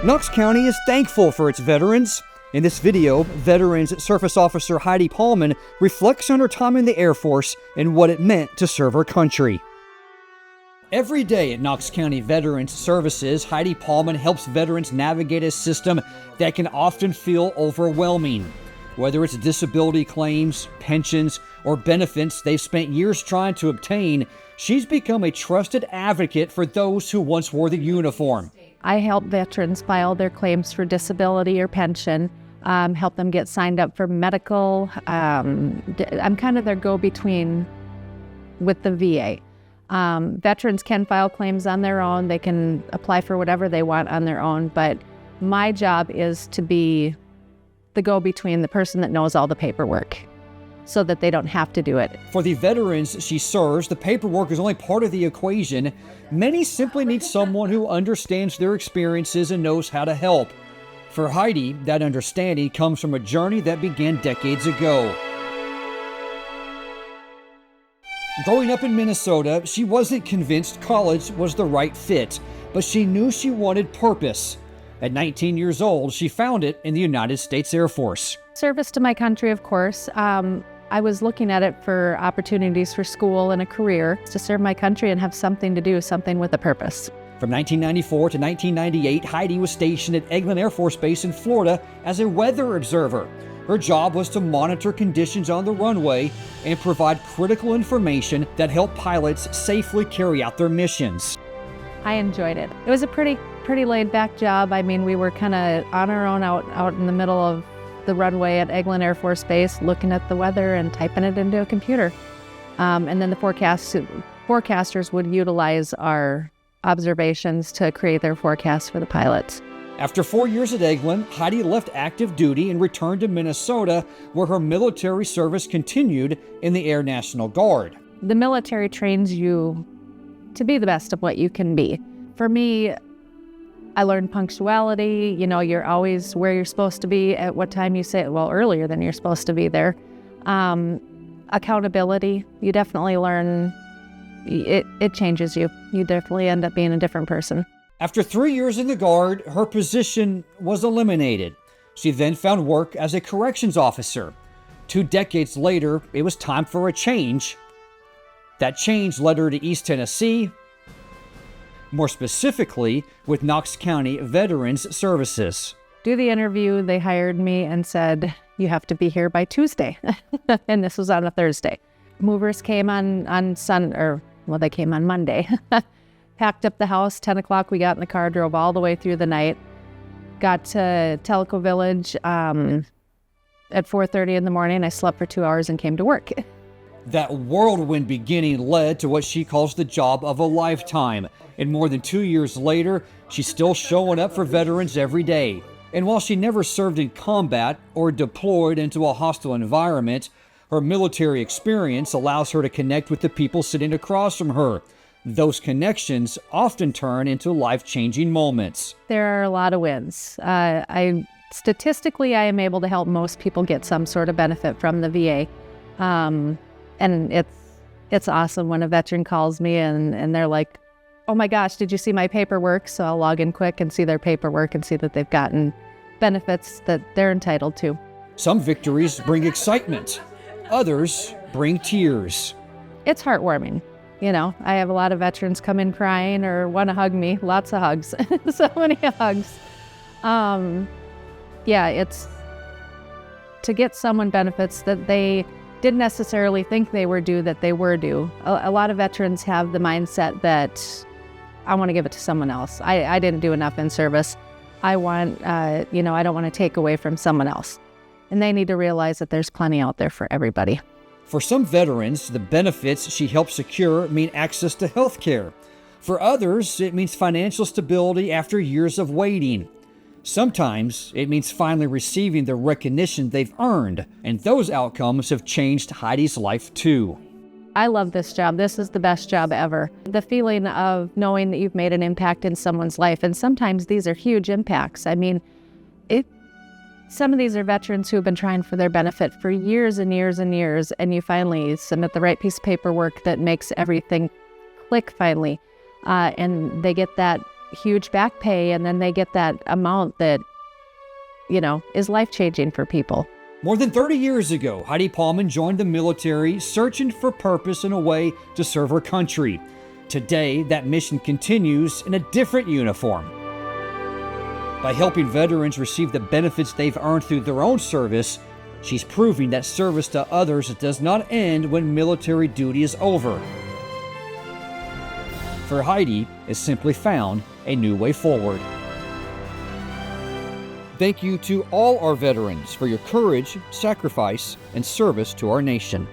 Knox County is thankful for its veterans. In this video, Veterans Service Officer Heidi Pauman reflects on her time in the Air Force and what it meant to serve her country. Every day at Knox County Veterans Services, Heidi Pauman helps veterans navigate a system that can often feel overwhelming. Whether it's disability claims, pensions, or benefits they've spent years trying to obtain, she's become a trusted advocate for those who once wore the uniform. I help veterans file their claims for disability or pension, help them get signed up for medical. I'm kind of their go-between with the VA. Veterans can file claims on their own. They can apply for whatever they want on their own, but my job is to be the go-between, the person that knows all the paperwork, so that they don't have to do it. For the veterans she serves, the paperwork is only part of the equation. Many simply need someone who understands their experiences and knows how to help. For Heidi, that understanding comes from a journey that began decades ago. Growing up in Minnesota, she wasn't convinced college was the right fit, but she knew she wanted purpose. At 19 years old, she found it in the United States Air Force. Service to my country, of course. I was looking at it for opportunities for school and a career to serve my country and have something to do, something with a purpose. From 1994 to 1998, Heidi was stationed at Eglin Air Force Base in Florida as a weather observer. Her job was to monitor conditions on the runway and provide critical information that helped pilots safely carry out their missions. I enjoyed it. It was a pretty laid-back job. I mean, we were kind of on our own out in the middle of the runway at Eglin Air Force Base, looking at the weather and typing it into a computer. And then the forecasters would utilize our observations to create their forecasts for the pilots. After 4 years at Eglin, Heidi left active duty and returned to Minnesota, where her military service continued in the Air National Guard. The military trains you to be the best of what you can be. For me, I learned punctuality. You know, you're always where you're supposed to be at what time you say it, well, earlier than you're supposed to be there. Accountability, you definitely learn. It changes you. You definitely end up being a different person. After 3 years in the Guard, her position was eliminated. She then found work as a corrections officer. 2 decades later, it was time for a change. That change led her to East Tennessee, more specifically with Knox County Veterans Services. Do the interview, they hired me and said, you have to be here by Tuesday. And this was on a Thursday. Movers came on they came on Monday. Packed up the house, 10 o'clock, we got in the car, drove all the way through the night. Got to Tellico Village at 4:30 in the morning. I slept for 2 hours and came to work. That whirlwind beginning led to what she calls the job of a lifetime. And more than 2 years later, she's still showing up for veterans every day. And while she never served in combat or deployed into a hostile environment, her military experience allows her to connect with the people sitting across from her. Those connections often turn into life-changing moments. There are a lot of wins. Statistically, I am able to help most people get some sort of benefit from the VA. And it's awesome when a veteran calls me and they're like, oh my gosh, did you see my paperwork? So I'll log in quick and see their paperwork and see that they've gotten benefits that they're entitled to. Some victories bring excitement. Others bring tears. It's heartwarming. You know, I have a lot of veterans come in crying or want to hug me. Lots of hugs. So many hugs. It's to get someone benefits that they didn't necessarily think they were due, that they were due. A lot of veterans have the mindset that I want to give it to someone else. I didn't do enough in service. I want, I don't want to take away from someone else. And they need to realize that there's plenty out there for everybody. For some veterans, the benefits she helped secure mean access to health care. For others, it means financial stability after years of waiting. Sometimes it means finally receiving the recognition they've earned, and those outcomes have changed Heidi's life too. I love this job. This is the best job ever. The feeling of knowing that you've made an impact in someone's life, and sometimes these are huge impacts. I mean, some of these are veterans who have been trying for their benefit for years and years and years, and you finally submit the right piece of paperwork that makes everything click finally, and they get that huge back pay, and then they get that amount that, is life-changing for people. More than 30 years ago, Heidi Pauman joined the military, searching for purpose and a way to serve her country. Today, that mission continues in a different uniform. By helping veterans receive the benefits they've earned through their own service, she's proving that service to others does not end when military duty is over. For Heidi, it's simply found a new way forward. Thank you to all our veterans for your courage, sacrifice, and service to our nation.